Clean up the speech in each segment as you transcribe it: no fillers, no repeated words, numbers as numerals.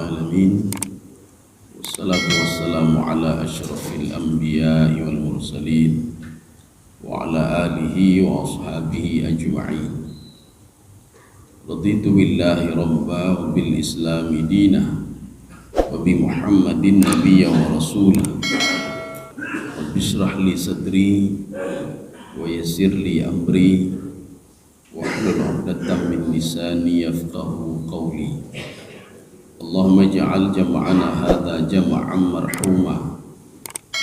العالمين والصلاة والسلام على أشرف الأنبياء والمرسلين وعلى آله وأصحابه أجمعين. رضيت بالله ربا وبالإسلام دينا وبمحمد نبيا ورسولا. رب اشرح لي صدري ويسر لي أمري واحلل عقدة من لساني يفقهوا قولي. اللهم اجعل جمعنا هذا جمعا مرحوما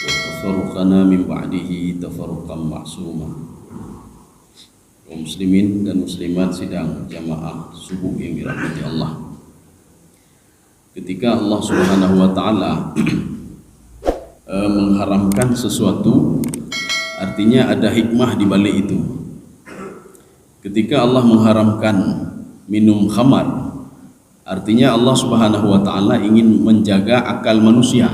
وتفرقنا من بعده تفرقا معصوما. Kaum muslimin dan muslimat sidang jamaah subuh yang dirahmati Allah. Ketika Allah Subhanahu wa taala mengharamkan sesuatu, artinya ada hikmah di balik itu. Ketika Allah mengharamkan minum khamar, artinya Allah Subhanahu wa taala ingin menjaga akal manusia.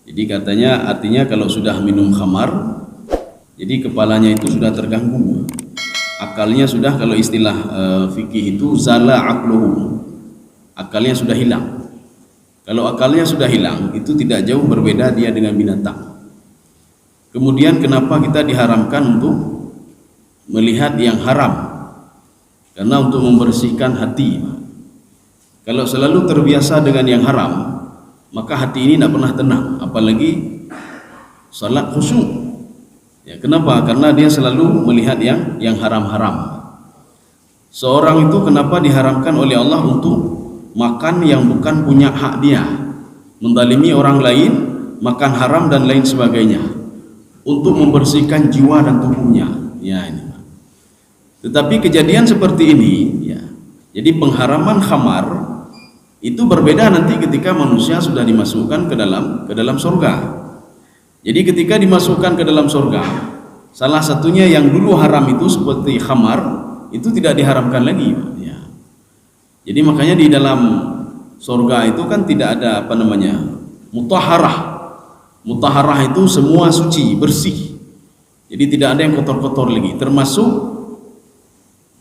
Jadi artinya kalau sudah minum khamar, jadi kepalanya itu sudah terganggu. Akalnya sudah, kalau istilah fikih itu zala aqluhu. Akalnya sudah hilang. Kalau akalnya sudah hilang, itu tidak jauh berbeda dia dengan binatang. Kemudian kenapa kita diharamkan untuk melihat yang haram? Karena untuk membersihkan hati. Kalau selalu terbiasa dengan yang haram, maka hati ini tidak pernah tenang, apalagi salat khusyuk. Ya, kenapa? Karena dia selalu melihat yang haram-haram. Seorang itu kenapa diharamkan oleh Allah untuk makan yang bukan punya hak dia, mendalimi orang lain, makan haram dan lain sebagainya, untuk membersihkan jiwa dan tubuhnya. Ya, ini. Tetapi kejadian seperti ini, ya. Jadi pengharaman khamar itu berbeda nanti ketika manusia sudah dimasukkan ke dalam surga. Jadi ketika dimasukkan ke dalam surga, salah satunya yang dulu haram itu seperti khamar, itu tidak diharamkan lagi. Ya. Jadi makanya di dalam surga itu kan tidak ada mutahharah. Mutahharah itu semua suci, bersih. Jadi tidak ada yang kotor-kotor lagi, termasuk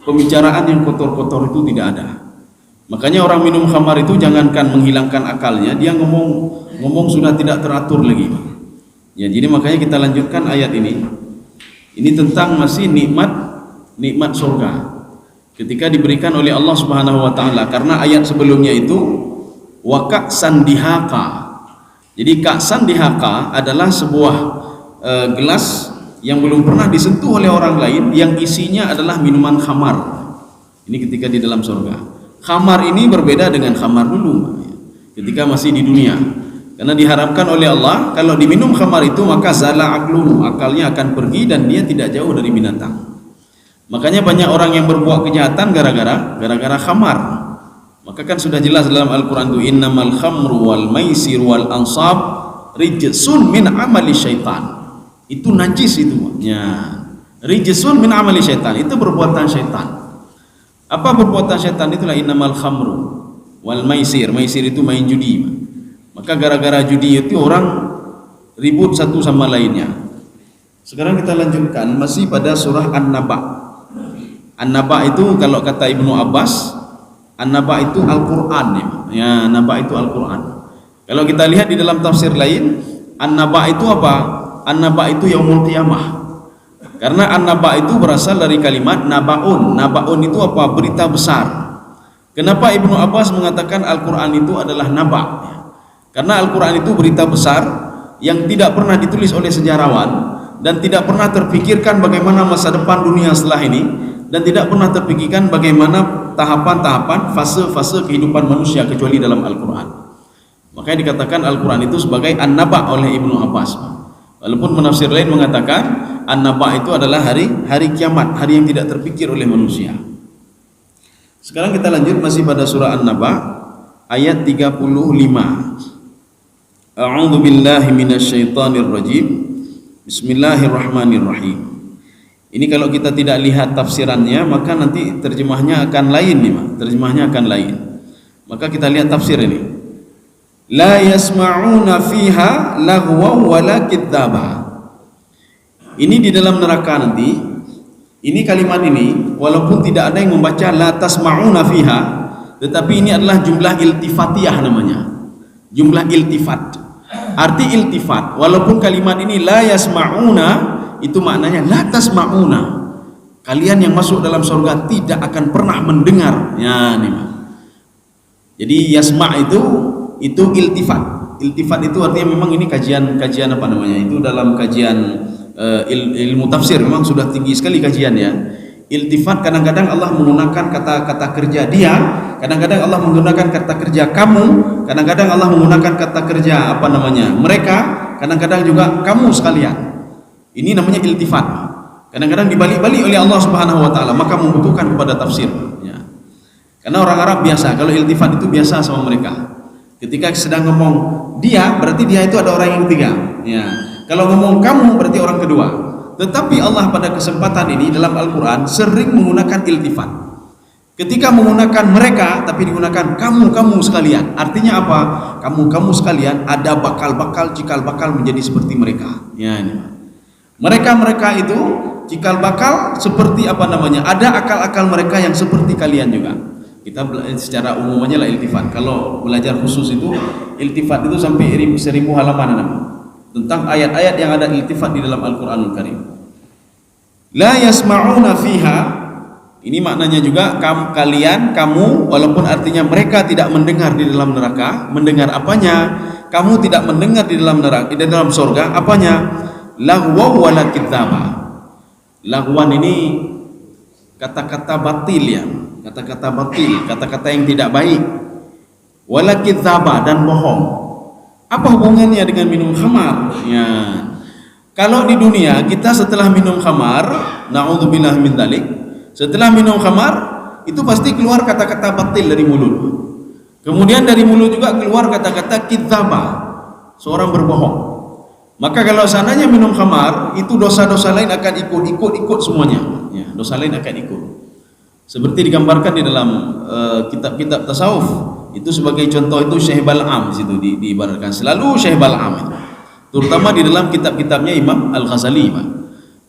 pembicaraan yang kotor-kotor itu tidak ada. Makanya orang minum khamar itu jangankan menghilangkan akalnya, dia ngomong sudah tidak teratur lagi. Ya, jadi makanya kita lanjutkan ayat ini. Ini tentang masih nikmat surga. Ketika diberikan oleh Allah Subhanahu wa taala, karena ayat sebelumnya itu wa ka'san dihaka. Jadi ka'san dihaka adalah sebuah gelas yang belum pernah disentuh oleh orang lain, yang isinya adalah minuman khamar. Ini ketika di dalam surga. Khamar ini berbeda dengan khamar dulu ketika masih di dunia. Karena diharapkan oleh Allah, kalau diminum khamar itu maka zala aqluhu, akalnya akan pergi dan dia tidak jauh dari binatang. Makanya banyak orang yang berbuat kejahatan gara-gara khamar. Maka kan sudah jelas dalam Al-Qur'an itu innamal khamru wal maisir wal ansab rijsun min amali syaitan. Itu najis itu. Ya. Rijsun min amali syaitan, itu perbuatan syaitan. Apa perbuatan syaitan? Itulah innamal khamru wal maisir. Maisir itu main judi. Maka gara-gara judi itu orang ribut satu sama lainnya. Sekarang kita lanjutkan masih pada surah An-Naba. An-Naba itu kalau kata Ibnu Abbas, An-Naba itu Al-Qur'an ya. Naba itu Al-Qur'an. Kalau kita lihat di dalam tafsir lain, An-Naba itu apa? An-Naba itu yaumul qiyamah. Karena An-Naba itu berasal dari kalimat nabaun. Nabaun itu apa? Berita besar. Kenapa Ibnu Abbas mengatakan Al-Qur'an itu adalah naba? Karena Al-Quran itu berita besar yang tidak pernah ditulis oleh sejarawan dan tidak pernah terpikirkan bagaimana masa depan dunia setelah ini, dan tidak pernah terpikirkan bagaimana tahapan-tahapan fase-fase kehidupan manusia kecuali dalam Al-Quran. Makanya dikatakan Al-Quran itu sebagai An-Naba oleh Ibnu Abbas. Walaupun penafsir lain mengatakan An-Naba itu adalah hari kiamat, hari yang tidak terpikir oleh manusia. Sekarang kita lanjut masih pada surah An-Naba ayat 35. A'udzu billahi minasyaitonir rajim. Bismillahirrahmanirrahim. Ini kalau kita tidak lihat tafsirannya, maka nanti terjemahnya akan lain nih, terjemahnya akan lain. Maka kita lihat tafsir ini. La yasma'una fiha laghwa wala kidzaba. Ini di dalam neraka nanti. Ini kalimat ini walaupun tidak ada yang membaca la tasma'una fiha, tetapi ini adalah jumlah iltifatiyah namanya. Jumlah iltifat. Arti iltifat, walaupun kalimat ini la yasma'una, itu maknanya la tasma'una. Kalian yang masuk dalam surga tidak akan pernah mendengar. Ya, nih. Jadi yasma' itu iltifat. Iltifat itu artinya memang ini kajian apa namanya? Itu dalam kajian ilmu tafsir memang sudah tinggi sekali kajiannya. Iltifat kadang-kadang Allah menggunakan kata-kata kerja dia, kadang-kadang Allah menggunakan kata kerja kamu, kadang-kadang Allah menggunakan kata kerja apa namanya mereka, kadang-kadang juga kamu sekalian. Ini namanya iltifat. Kadang-kadang dibalik-balik oleh Allah Subhanahu wa taala, maka membutuhkan kepada tafsir ya. Karena orang Arab biasa, kalau iltifat itu biasa sama mereka. Ketika sedang ngomong dia, berarti dia itu ada orang yang ketiga ya. Kalau ngomong kamu berarti orang kedua. Tetapi Allah pada kesempatan ini dalam Al-Quran sering menggunakan iltifat. Ketika menggunakan mereka, tapi digunakan kamu sekalian. Artinya apa? Kamu sekalian ada cikal bakal menjadi seperti mereka. Ya, ini. Mereka itu cikal bakal seperti apa namanya? Ada akal-akal mereka yang seperti kalian juga. Kita secara umum aja lah iltifat. Kalau belajar khusus itu iltifat itu sampai 1000 halaman tentang ayat-ayat yang ada iltifat di dalam Al-Quranul Karim. La yasma'una fiha, ini maknanya juga kamu, walaupun artinya mereka tidak mendengar di dalam neraka. Mendengar apanya? Kamu tidak mendengar di dalam neraka, di dalam surga apanya? Lahwa wala kitsaba. Lahwan ini kata-kata batil ya, kata-kata batil, kata-kata yang tidak baik. Wala kitsaba, dan bohong. Apa hubungannya dengan minum khamar? Ya. Kalau di dunia kita setelah minum khamar, na'udzubillah min dzalik, setelah minum khamar itu pasti keluar kata-kata batil dari mulut. Kemudian dari mulut juga keluar kata-kata kitsaba, seorang berbohong. Maka kalau seandainya minum khamar, itu dosa-dosa lain akan ikut semuanya. Ya, dosa lain akan ikut. Seperti digambarkan di dalam kitab-kitab tasawuf. Itu sebagai contoh itu Syekh Bal'am di situ diibaratkan selalu Syekh Bal'am itu. Terutama di dalam kitab-kitabnya Imam Al-Ghazali.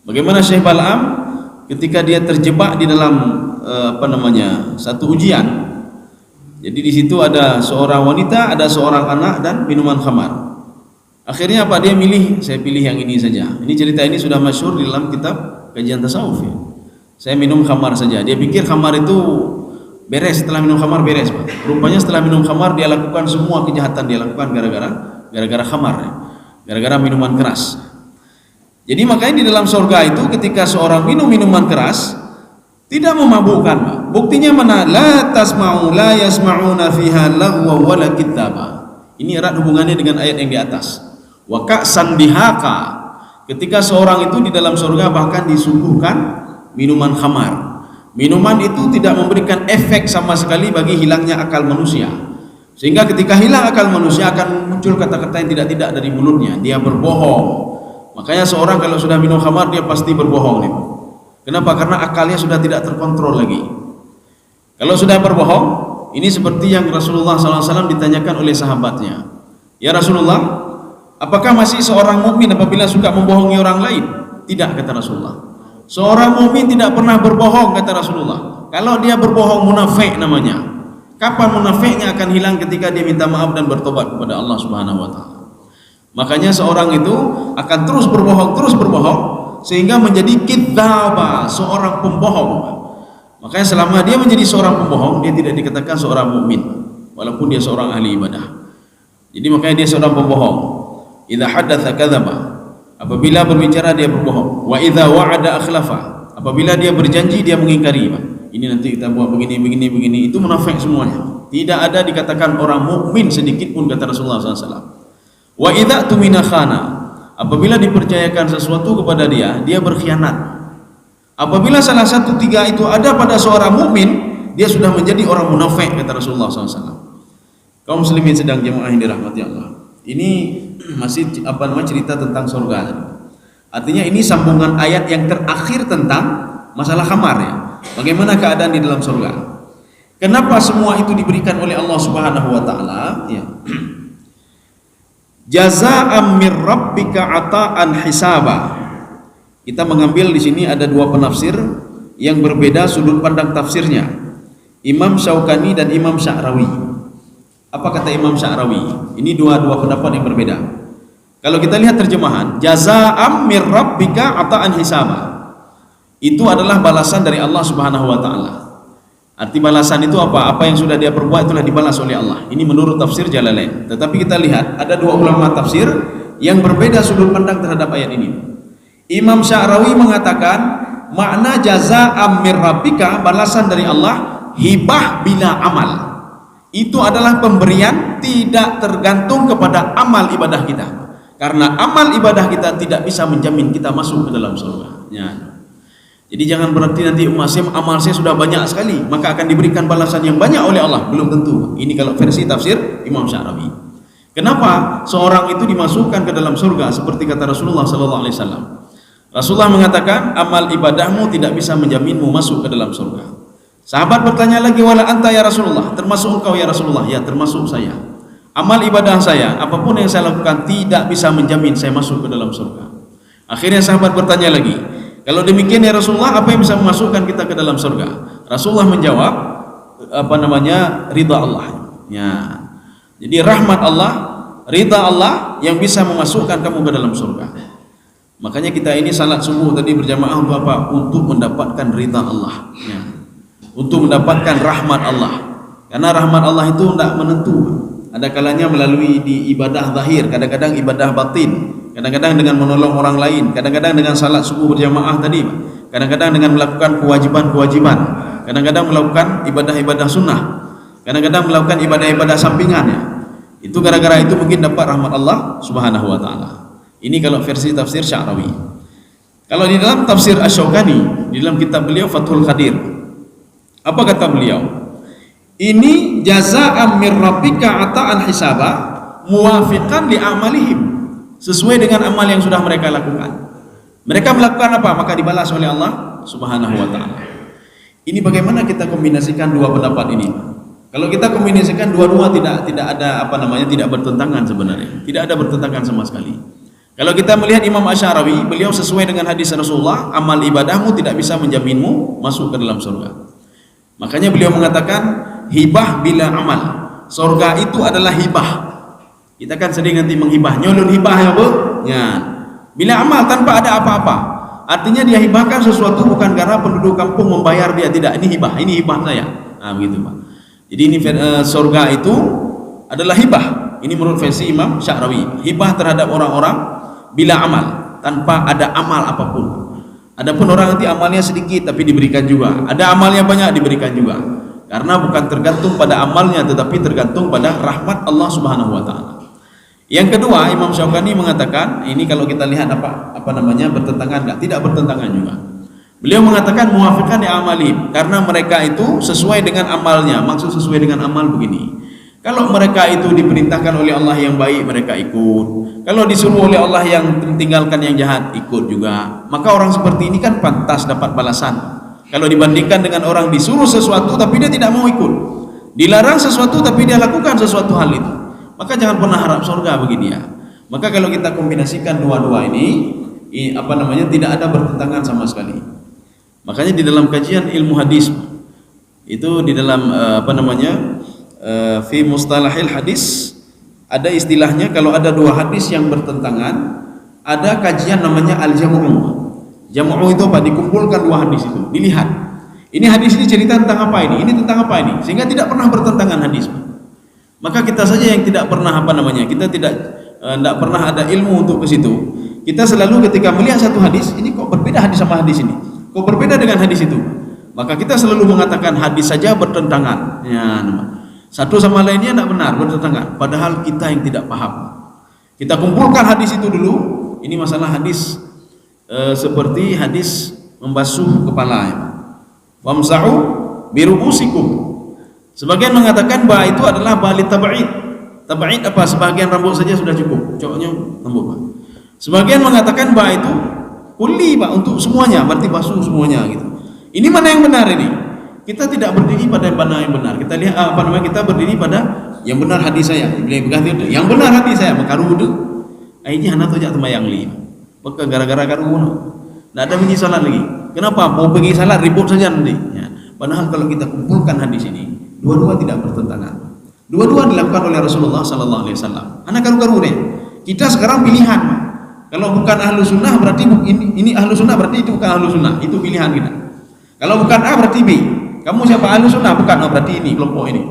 Bagaimana Syekh Bal'am ketika dia terjebak di dalam satu ujian. Jadi di situ ada seorang wanita, ada seorang anak dan minuman khamar. Akhirnya apa? Dia milih, saya pilih yang ini saja. Ini cerita ini sudah masyhur di dalam kitab kajian tasawuf ya. Saya minum khamar saja. Dia pikir khamar itu beres, setelah minum khamar beres, Pak. Rupanya setelah minum khamar dia lakukan semua kejahatan dia lakukan gara-gara khamar ya. Gara-gara minuman keras. Jadi makanya di dalam surga itu ketika seorang minum minuman keras tidak memabukkan, Pak. Buktinya mana? La yasma'una fiha lagwa wala kitsaba. Ini erat hubungannya dengan ayat yang di atas. Wa ka'san dihaka. Ketika seorang itu di dalam surga bahkan disuguhkan minuman khamar. Minuman itu tidak memberikan efek sama sekali bagi hilangnya akal manusia. Sehingga ketika hilang akal manusia akan muncul kata-kata yang tidak dari mulutnya. Dia berbohong. Makanya seorang kalau sudah minum khamar dia pasti berbohong nih. Kenapa? Karena akalnya sudah tidak terkontrol lagi. Kalau sudah berbohong, ini seperti yang Rasulullah SAW ditanyakan oleh sahabatnya. Ya Rasulullah, apakah masih seorang mukmin apabila suka membohongi orang lain? Tidak, kata Rasulullah. Seorang mukmin tidak pernah berbohong, kata Rasulullah. Kalau dia berbohong, munafik namanya. Kapan munafiknya akan hilang? Ketika dia minta maaf dan bertobat kepada Allah Subhanahu wa taala. Makanya seorang itu akan terus berbohong sehingga menjadi kidzaba, seorang pembohong. Makanya selama dia menjadi seorang pembohong, dia tidak dikatakan seorang mukmin walaupun dia seorang ahli ibadah. Jadi makanya dia seorang pembohong. Idza haddatsa kadzaba. Apabila berbicara dia berbohong. Wa idza wa'ada akhlafa. Apabila dia berjanji dia mengingkari. Ini nanti kita buat begini, itu munafik semuanya. Tidak ada dikatakan orang mukmin sedikit pun, kata Rasulullah SAW. Wa idza tumina khana. Apabila dipercayakan sesuatu kepada dia berkhianat. Apabila salah satu tiga itu ada pada seorang mukmin, dia sudah menjadi orang munafik, kata Rasulullah SAW. Kaum muslimin sedang jemaah yang dirahmati Allah. Ini masih cerita tentang surga. Artinya ini sambungan ayat yang terakhir tentang masalah khamar ya. Bagaimana keadaan di dalam surga? Kenapa semua itu diberikan oleh Allah Subhanahu wa taala? Ya. Jazaa'an mir rabbika ata'an hisaba. Kita mengambil di sini ada dua penafsir yang berbeda sudut pandang tafsirnya. Imam Syaukani dan Imam Sya'rawi. Apa kata Imam Sya'rawi? Ini dua pendapat yang berbeda. Kalau kita lihat terjemahan, jazaa'am mir rabbika ata'an hisaba, itu adalah balasan dari Allah Subhanahu wa taala. Arti balasan itu apa? Apa yang sudah dia perbuat itulah dibalas oleh Allah. Ini menurut tafsir Jalalain. Tetapi kita lihat ada dua ulama tafsir yang berbeda sudut pandang terhadap ayat ini. Imam Sya'rawi mengatakan makna jazaa'am mir rabbika, balasan dari Allah, hibah bila amal. Itu adalah pemberian tidak tergantung kepada amal ibadah kita. Karena amal ibadah kita tidak bisa menjamin kita masuk ke dalam surga. Ya. Jadi jangan berarti nanti amal saya sudah banyak sekali maka akan diberikan balasan yang banyak oleh Allah. Belum tentu. Ini kalau versi tafsir Imam Sya'rawi. Kenapa seorang itu dimasukkan ke dalam surga seperti kata Rasulullah SAW? Rasulullah mengatakan amal ibadahmu tidak bisa menjaminmu masuk ke dalam surga. Sahabat bertanya lagi, wala anta ya Rasulullah, termasuk engkau ya Rasulullah? Ya, termasuk saya. Amal ibadah saya, apapun yang saya lakukan tidak bisa menjamin saya masuk ke dalam surga. Akhirnya sahabat bertanya lagi, kalau demikian ya Rasulullah, apa yang bisa memasukkan kita ke dalam surga? Rasulullah menjawab, ridha Allah. Ya. Jadi rahmat Allah, ridha Allah yang bisa memasukkan kamu ke dalam surga. Makanya kita ini salat subuh tadi berjamaah untuk apa? Untuk mendapatkan ridha Allah. Ya. Untuk mendapatkan rahmat Allah. Karena rahmat Allah itu tidak menentu. Ada kalanya melalui di ibadah zahir, kadang-kadang ibadah batin, kadang-kadang dengan menolong orang lain, kadang-kadang dengan salat subuh berjamaah tadi, kadang-kadang dengan melakukan kewajiban-kewajiban, kadang-kadang melakukan ibadah-ibadah sunnah, kadang-kadang melakukan ibadah-ibadah sampingan. Ya. Itu gara-gara itu mungkin dapat rahmat Allah Subhanahu wa taala. Ini kalau versi tafsir Sya'rawi. Kalau di dalam tafsir Asy-Syaukani, di dalam kitab beliau Fathul Qadir, apa kata beliau? Ini jazaa'an mir rabbika ata'an hisaba muwafiqan li amalihim, sesuai dengan amal yang sudah mereka lakukan. Mereka melakukan apa? Maka dibalas oleh Allah Subhanahu wa taala. Ini bagaimana kita kombinasikan dua pendapat ini? Kalau kita kombinasikan dua-dua tidak ada tidak bertentangan sebenarnya. Tidak ada bertentangan sama sekali. Kalau kita melihat Imam Asy-Sya'rawi, beliau sesuai dengan hadis Rasulullah, amal ibadahmu tidak bisa menjaminmu masuk ke dalam surga. Makanya beliau mengatakan hibah bila amal. Surga itu adalah hibah. Kita kan sering nanti menghibah, nyolong hibah ya Bu? Ya. Bila amal tanpa ada apa-apa. Artinya dia hibahkan sesuatu bukan karena penduduk kampung membayar dia, tidak. Ini hibah saya. Nah, begitu Pak. Jadi ini surga itu adalah hibah. Ini menurut versi Imam Sya'rawi. Hibah terhadap orang-orang bila amal, tanpa ada amal apapun. Adapun orang nanti amalnya sedikit tapi diberikan juga, ada amalnya banyak diberikan juga, karena bukan tergantung pada amalnya tetapi tergantung pada rahmat Allah Subhanahu wa taala. Yang kedua, Imam Syaukani mengatakan, ini kalau kita lihat bertentangan enggak? Tidak bertentangan juga. Beliau mengatakan muwafiqan li amalihim, karena mereka itu sesuai dengan amalnya. Maksud sesuai dengan amal begini. Kalau mereka itu diperintahkan oleh Allah yang baik, mereka ikut. Kalau disuruh oleh Allah yang tinggalkan yang jahat, ikut juga. Maka orang seperti ini kan pantas dapat balasan. Kalau dibandingkan dengan orang disuruh sesuatu tapi dia tidak mau ikut, dilarang sesuatu tapi dia lakukan sesuatu hal itu, maka jangan pernah harap surga bagi dia. Maka kalau kita kombinasikan dua-dua ini, tidak ada bertentangan sama sekali. Makanya di dalam kajian ilmu hadis itu di dalam fi mustalahil hadis ada istilahnya, kalau ada dua hadis yang bertentangan, ada kajian namanya al-jam'u. Jam'u itu apa? Dikumpulkan dua hadis itu, dilihat. Ini hadis ini cerita tentang apa ini? Ini tentang apa ini? Sehingga tidak pernah bertentangan hadis. Maka kita saja yang tidak pernah kita tidak pernah ada ilmu untuk ke situ. Kita selalu ketika melihat satu hadis, ini kok berbeda hadis sama hadis ini? Kok berbeda dengan hadis itu? Maka kita selalu mengatakan hadis saja bertentangan. Ya, satu sama lainnya tidak benar, bertentangan. Padahal kita yang tidak paham. Kita kumpulkan hadis itu dulu. Ini masalah hadis seperti hadis membasuh kepala. Wamsahu biru'usikum. Sebagian mengatakan bahwa itu adalah bali tab'id. Tab'id apa? Sebagian rambut saja sudah cukup. Coknya rambut Pak. Sebagian mengatakan bahwa itu kulli Pak, untuk semuanya, berarti basuh semuanya gitu. Ini mana yang benar ini? Kita tidak berdiri pada mana yang benar. Kita lihat kita berdiri pada yang benar hadis saya. Yang benar hadis saya maka rudu. Aini hana tojak temayang li. Maka gara-gara karuno. Enggak ada bunyi salat lagi. Kenapa? Mau pergi salat ribut saja nanti. Ya. Padahal kalau kita kumpulkan hadis ini, dua-dua tidak bertentangan. Dua-dua dilakukan oleh Rasulullah sallallahu alaihi wasallam. Anak karu-karu deh. Kita sekarang pilihan. Kalau bukan ahlu sunnah berarti ini ahlu sunnah, berarti itu bukan ahlu sunnah. Itu pilihan kita. Kalau bukan A berarti B. Kamu siapa? Ahlu sunnah? Bukan. Oh berarti ini kelompok ini.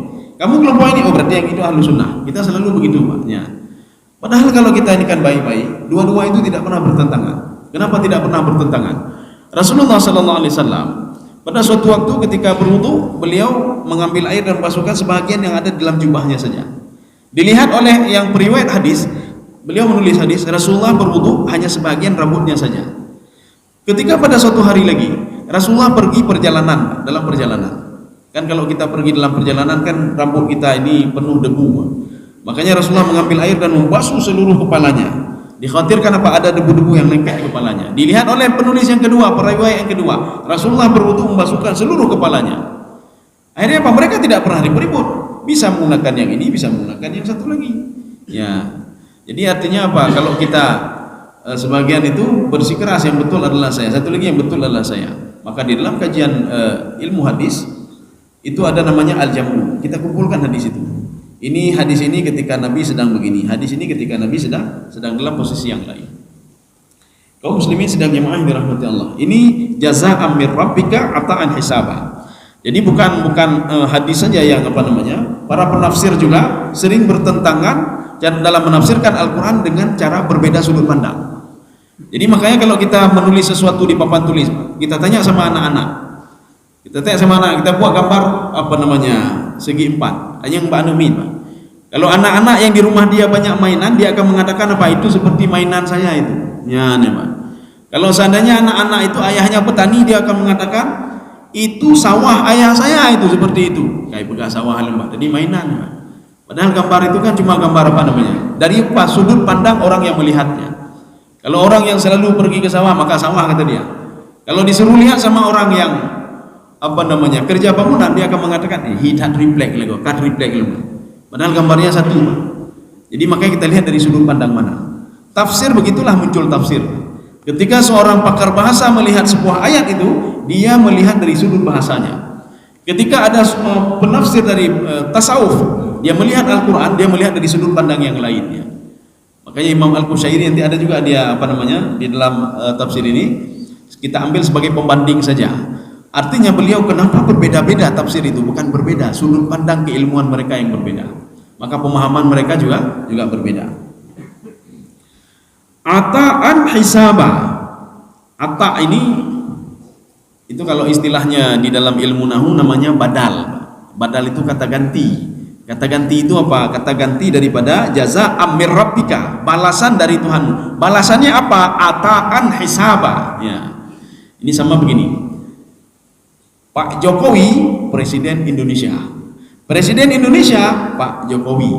Kamu kelompok ini. Oh berarti yang itu ahlu sunnah. Kita selalu begitu, Pak. Ya. Padahal kalau kita ini kan baik-baik, dua-dua itu tidak pernah bertentangan. Kenapa tidak pernah bertentangan? Rasulullah sallallahu alaihi wasallam pada suatu waktu ketika berwudu, beliau mengambil air dan membasuhkan sebahagian yang ada di dalam jubahnya saja. Dilihat oleh yang periwayat hadis, beliau menulis hadis, Rasulullah berwudu hanya sebahagian rambutnya saja. Ketika pada suatu hari lagi, Rasulullah pergi perjalanan, dalam perjalanan. Kan kalau kita pergi dalam perjalanan kan rambut kita ini penuh debu. Makanya Rasulullah mengambil air dan membasuh seluruh kepalanya. Dikhawatirkan apa ada debu-debu yang lengket di kepalanya. Dilihat oleh penulis yang kedua, periwayat yang kedua, Rasulullah berwudu membasuhkan seluruh kepalanya. Akhirnya apa? Mereka tidak pernah ribut-ribut. Bisa menggunakan yang ini, bisa menggunakan yang satu lagi. Ya. Jadi artinya apa? Kalau kita sebagian itu bersikeras yang betul adalah saya, satu lagi yang betul adalah saya. Maka di dalam kajian ilmu hadis itu ada namanya al-jamu. Kita kumpulkan hadis itu. Ini hadis ini ketika Nabi sedang begini, hadis ini ketika Nabi sedang dalam posisi yang lain. Kaum muslimin sedang jemaah yang dirahmati Allah. Ini jazaa'an mir rabbika ata'an hisaba. Jadi bukan hadis saja yang para penafsir juga sering bertentangan dalam menafsirkan Al-Qur'an dengan cara berbeda sudut pandang. Jadi makanya kalau kita menulis sesuatu di papan tulis, kita tanya sama anak-anak. Kita buat gambar segi empat, yang Mbak Anumin, Pak. Kalau anak-anak yang di rumah dia banyak mainan, dia akan mengatakan apa itu seperti mainan saya itu. Ya, nih, Pak. Kalau seandainya anak-anak itu ayahnya petani, dia akan mengatakan itu sawah ayah saya itu seperti itu. Kayak bekas sawah lembah. Jadi mainan, Pak. Padahal gambar itu kan cuma gambar dari sudut pandang orang yang melihatnya. Kalau orang yang selalu pergi ke sawah, maka sawah kata dia. Kalau disuruh lihat sama orang yang kerja bangunan, dia akan mengatakan he had reflect lego, cut reflect lego. Padahal gambarnya satu. Jadi makanya kita lihat dari sudut pandang mana. Tafsir begitulah muncul tafsir. Ketika seorang pakar bahasa melihat sebuah ayat itu, dia melihat dari sudut bahasanya. Ketika ada penafsir dari tasawuf, dia melihat Al-Qur'an, dia melihat dari sudut pandang yang lainnya. Makanya Imam Al-Qushairi nanti ada juga dia di dalam tafsir ini kita ambil sebagai pembanding saja. Artinya beliau kenapa berbeda-beda tafsir itu, bukan berbeda, sudut pandang keilmuan mereka yang berbeda. Maka pemahaman mereka juga berbeda. Ata'an hisaba. Ata ini itu kalau istilahnya di dalam ilmu nahwu namanya badal. Badal itu kata ganti. Kata ganti itu apa? Kata ganti daripada jazaa'an mir rabbika, balasan dari Tuhanmu. Balasannya apa? Ata'an hisaba. Ya. Ini sama begini. Pak Jokowi, Presiden Indonesia. Presiden Indonesia, Pak Jokowi.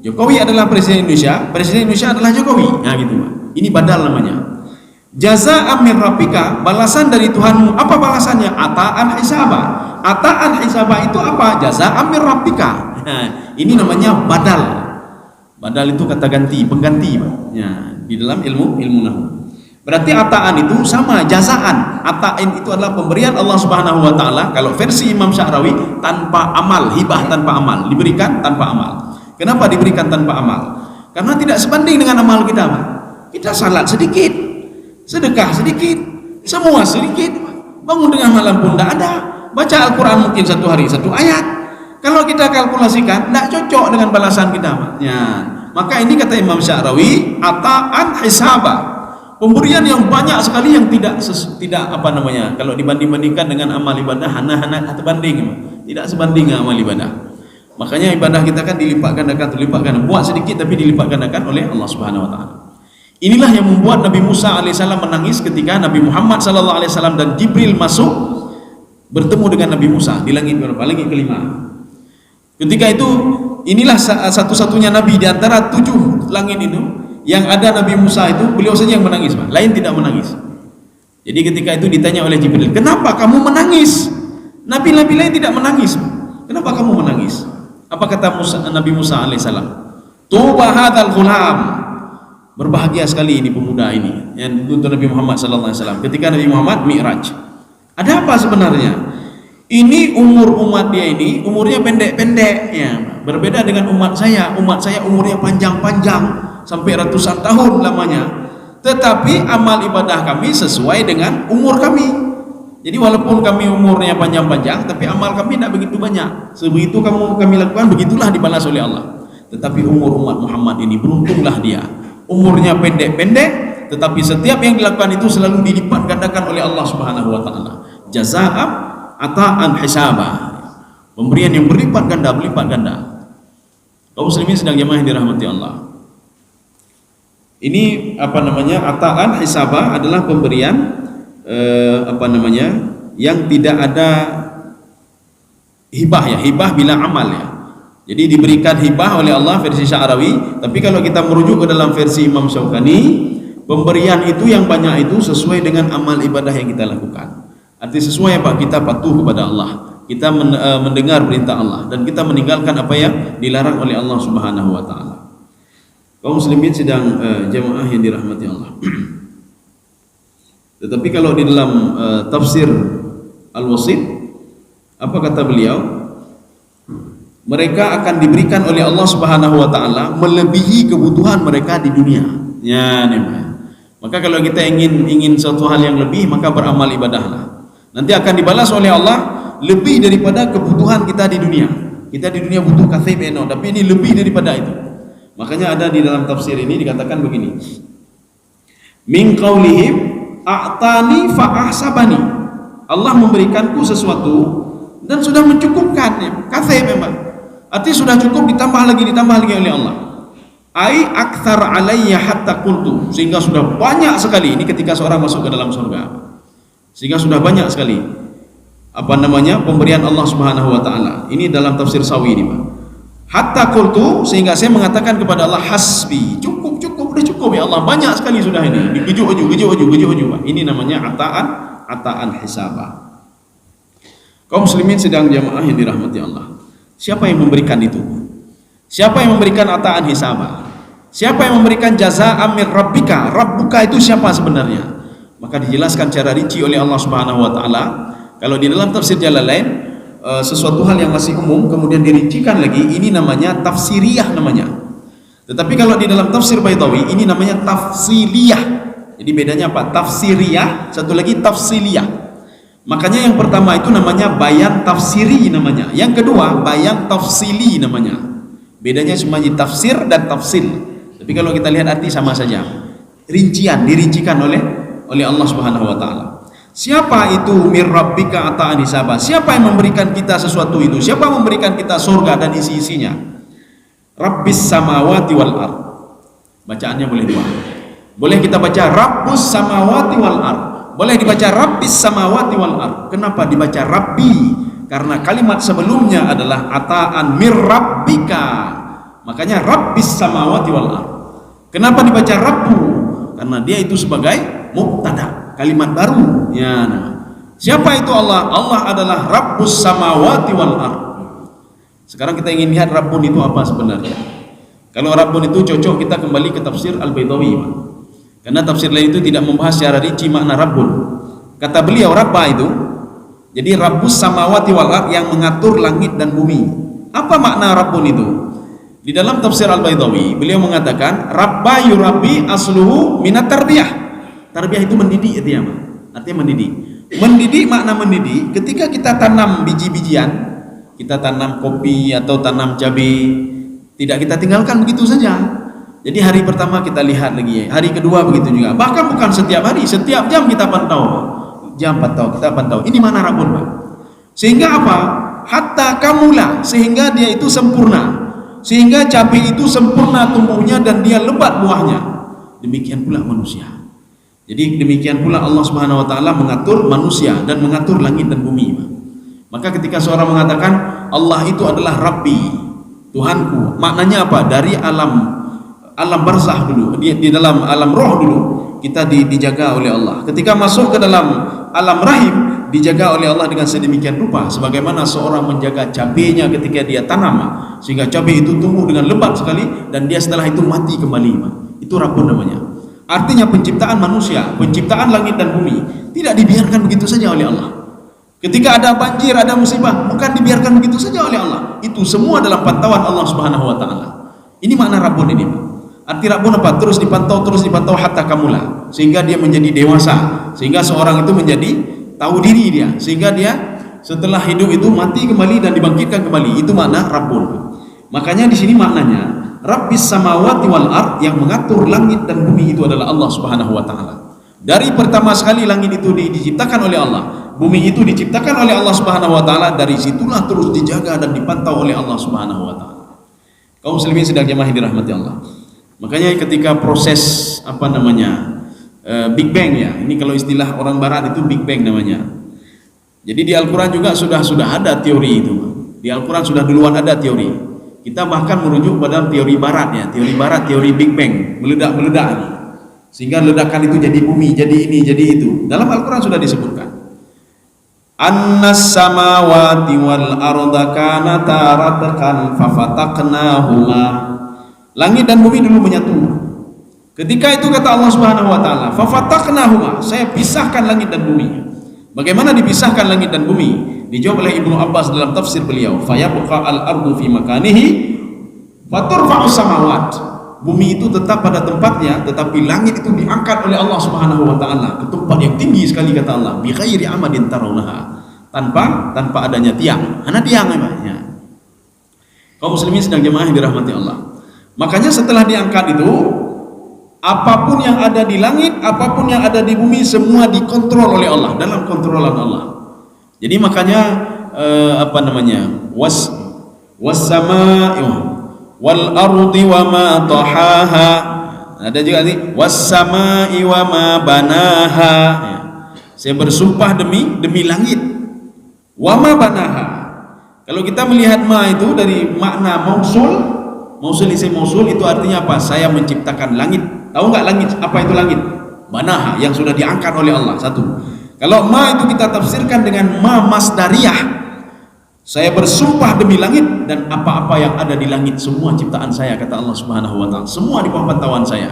Jokowi adalah Presiden Indonesia adalah Jokowi. Nah gitu, Pak. Ini badal namanya. Jazaa'an min rabbika, balasan dari Tuhanmu. Apa balasannya? Ata'an hisaba. Ata'an hisaba itu apa? Jazaa'an min rabbika. Nah, ini namanya badal. Badal itu kata ganti, pengganti, Pak. Ya, di dalam ilmu nahwu. Berarti ata'an itu sama jazaan. Ata'in itu adalah pemberian Allah Subhanahu wa taala. Kalau versi Imam Sya'rawi tanpa amal, hibah tanpa amal, diberikan tanpa amal. Kenapa diberikan tanpa amal? Karena tidak sebanding dengan amal kita, Pak. Kita salat sedikit, sedekah sedikit, semua sedikit. Bangun dengan malam pun tidak ada. Baca Al-Qur'an mungkin satu hari satu ayat. Kalau kita kalkulasikan tidak cocok dengan balasan kita, Pak. Ya. Maka ini kata Imam Sya'rawi, ata'an hisaba. Pemberian yang banyak sekali yang tidak kalau dibanding-bandingkan dengan amal ibadah hana terbanding, tidak sebanding dengan amal ibadah. Makanya ibadah kita kan dilipat gandakan, buat sedikit tapi dilipat gandakan oleh Allah Subhanahu wa taala. Inilah yang membuat Nabi Musa alaihissalam menangis ketika Nabi Muhammad sallallahu alaihi wasallam dan Jibril masuk bertemu dengan Nabi Musa di langit berapa? Langit kelima. Ketika itu inilah satu-satunya nabi di antara 7 langit itu yang ada Nabi Musa itu, beliau saja yang menangis, Pak. Lain tidak menangis. Jadi ketika itu ditanya oleh Jibril, kenapa kamu menangis? Nabi-nabi lain tidak menangis. Kenapa kamu menangis? Apa kata Nabi Musa alaihissalam? Tuba hadzal ghulam. Berbahagia sekali ini pemuda ini yang untuk Nabi Muhammad sallallahu alaihi wasallam. Ketika Nabi Muhammad Mi'raj. Ada apa sebenarnya? Ini umur umat dia ini umurnya pendek-pendek ya. Berbeda dengan umat saya umurnya panjang-panjang sampai ratusan tahun lamanya. Tetapi amal ibadah kami sesuai dengan umur kami. Jadi walaupun kami umurnya panjang-panjang, tapi amal kami tidak begitu banyak. Sebegitu kami lakukan, begitulah dibalas oleh Allah. Tetapi umur umat Muhammad ini beruntunglah dia. Umurnya pendek-pendek, tetapi setiap yang dilakukan itu selalu dilipat gandakan oleh Allah Subhanahu wa taala. Jazaa'an ata'an hisaba. Pemberian yang berlipat ganda. Kaum muslimin sedang jamaah yang dirahmati Allah. Ini ata'an hisaba adalah pemberian yang tidak ada hibah ya, hibah bila amal ya. Jadi diberikan hibah oleh Allah versi Sya'rawi, tapi kalau kita merujuk ke dalam versi Imam Syaukani, pemberian itu yang banyak itu sesuai dengan amal ibadah yang kita lakukan. Arti sesuai apa? Kita patuh kepada Allah, kita mendengar perintah Allah, dan kita meninggalkan apa yang dilarang oleh Allah Subhanahu wa taala. Kaum muslimin sedang jamaah yang dirahmati Allah. Tetapi kalau di dalam tafsir Al-Wasit, apa kata beliau? Mereka akan diberikan oleh Allah Subhanahu wa taala melebihi kebutuhan mereka di dunia. Ya, maka kalau kita ingin suatu hal yang lebih, maka beramal ibadahlah. Nanti akan dibalas oleh Allah lebih daripada kebutuhan kita di dunia. Kita di dunia butuh kathib tapi ini lebih daripada itu. Makanya ada di dalam tafsir ini dikatakan begini. Min qaulihim a'tani fa ahsabani. Allah memberikanku sesuatu dan sudah mencukupkan. Kathib memang. Artinya sudah cukup, ditambah lagi oleh Allah. Ai aktsar alayya hatta qultu, sehingga sudah banyak sekali. Ini ketika seorang masuk ke dalam surga. Sehingga sudah banyak sekali pemberian Allah Subhanahu wa taala. Ini dalam tafsir Sawi ini, Pak. Hatta qultu, sehingga saya mengatakan kepada Allah, hasbi, cukup, udah cukup ya Allah, banyak sekali sudah ini. Geju-geju, Pak. Ini namanya ata'an hisaba. Kaum muslimin sedang jamaah yang dirahmati Allah. Siapa yang memberikan itu? Siapa yang memberikan ata'an hisaba? Siapa yang memberikan jazaa'an min rabbika? Rabbuka itu siapa sebenarnya? Maka dijelaskan secara rinci oleh Allah Subhanahu wa taala. Kalau di dalam tafsir Jalalain sesuatu hal yang masih umum kemudian dirincikan lagi, ini namanya tafsiriyah namanya. Tetapi kalau di dalam tafsir Baitawi ini namanya tafsiliyah. Jadi bedanya apa? Tafsiriyah, satu lagi tafsiliyah. Makanya yang pertama itu namanya bayan tafsiri namanya. Yang kedua bayan tafsili namanya. Bedanya cuma di tafsir dan tafsil. Tapi kalau kita lihat arti sama saja. Dirincikan oleh Allah Subhanahu wa taala. Siapa itu mir rabbika ata'an hisaba? Siapa yang memberikan kita sesuatu itu? Siapa yang memberikan kita surga dan isi-isinya? Rabbis samawati wal ard. Bacaannya boleh dua. Boleh kita baca Rabbus samawati wal ard. Boleh dibaca Rabbis samawati wal ard. Kenapa dibaca Rabbi? Karena kalimat sebelumnya adalah ata'an mir rabbika. Makanya Rabbis samawati wal ard. Kenapa dibaca Rabbu? Karena dia itu sebagai mubtada, kalimat baru. Ya. Siapa itu Allah? Allah adalah Rabbus samawati wal ard. Sekarang kita ingin lihat Rabbun itu apa sebenarnya. Kalau Rabbun itu cocok kita kembali ke tafsir Al-Baitawi. Karena tafsir lain itu tidak membahas secara rinci makna Rabbun. Kata beliau Rabba itu, jadi Rabbus samawati wal ard, yang mengatur langit dan bumi. Apa makna Rabbun itu? Di dalam tafsir Al-Baitawi beliau mengatakan Rabba yurabbi asluhu minat tarbiyah. Tarbiyah itu mendidik, artinya mendidik. Mendidik, makna mendidik ketika kita tanam biji-bijian, kita tanam kopi atau tanam cabai, tidak kita tinggalkan begitu saja. Jadi hari pertama kita lihat lagi, hari kedua begitu juga. Bahkan bukan setiap hari, setiap jam kita pantau. Kita pantau. Ini mana Rabbun, Pak? Sehingga apa? Hatta kamula, sehingga dia itu sempurna. Sehingga cabai itu sempurna tumbuhnya dan dia lebat buahnya. Demikian pula manusia. Jadi demikian pula Allah Subhanahu wa taala mengatur manusia dan mengatur langit dan bumi. Maka ketika seorang mengatakan Allah itu adalah Rabbi, Tuhanku, maknanya apa? Dari alam barzah dulu, di dalam alam roh dulu kita dijaga oleh Allah. Ketika masuk ke dalam alam rahim, dijaga oleh Allah dengan sedemikian rupa, sebagaimana seorang menjaga cabainya ketika dia tanam, sehingga cabai itu tumbuh dengan lebat sekali dan dia setelah itu mati kembali. Itu Rabbun namanya. Artinya penciptaan manusia, penciptaan langit dan bumi tidak dibiarkan begitu saja oleh Allah. Ketika ada banjir, ada musibah, bukan dibiarkan begitu saja oleh Allah. Itu semua dalam pantauan Allah Subhanahu wa taala. Ini makna Rabbun ini, Pak. Arti Rabbun apa? Terus dipantau hatta kamula, sehingga dia menjadi dewasa, sehingga seorang itu menjadi tahu diri dia, sehingga dia setelah hidup itu mati kembali dan dibangkitkan kembali. Itu makna Rabbun. Makanya di sini maknanya Rabbis samawati wal ard, yang mengatur langit dan bumi itu adalah Allah Subhanahu wa taala. Dari pertama sekali langit itu diciptakan oleh Allah, bumi itu diciptakan oleh Allah Subhanahu wa taala, dari situlah terus dijaga dan dipantau oleh Allah Subhanahu wa taala. Kaum muslimin sedang jemaah dirahmati Allah. Makanya ketika proses Big Bang ya, ini kalau istilah orang barat itu Big Bang namanya. Jadi di Al-Qur'an juga sudah ada teori itu. Di Al-Qur'an sudah duluan ada teori. Kita bahkan merujuk pada teori barat ya, teori Big Bang, meledak-meledak. Sehingga ledakan itu jadi bumi, jadi ini, jadi itu. Dalam Al-Qur'an sudah disebutkan. Annas samawati wal arda kanata ratqan fafataqnahuma. Langit dan bumi dulu menyatu. Ketika itu kata Allah Subhanahu wa taala, fafataqnahuma, saya pisahkan langit dan bumi. Bagaimana dipisahkan langit dan bumi? Dijawab oleh Ibnu Abbas dalam tafsir beliau, fayabqa al-ardu fi makanihi faturfa'us samawat. Bumi itu tetap pada tempatnya, tetapi langit itu diangkat oleh Allah Subhanahu wa taala ke tempat yang tinggi sekali, kata Allah, bi ghairi amadin tarawnaha, tanpa adanya tiang. Hanya tiang ya. Kaum muslimin sedang jemaah yang dirahmati Allah. Makanya setelah diangkat itu, apapun yang ada di langit, apapun yang ada di bumi, semua dikontrol oleh Allah, dalam kontrolan Allah. Jadi makanya was sama'i wal ardi wa ma tahaha. Ada juga nih was sama'i wa ma banaha. Saya bersumpah demi langit. Wa ma banaha. Kalau kita melihat ma itu dari makna mausul isim mausul, itu artinya apa? Saya menciptakan langit. Tahu nggak langit? Apa itu langit? Banaha, yang sudah diangkat oleh Allah. Satu. Kalau ma itu kita tafsirkan dengan ma masdariyah. Saya bersumpah demi langit dan apa-apa yang ada di langit, semua ciptaan saya, kata Allah Subhanahu wa taala. Semua di bawah pantauan saya.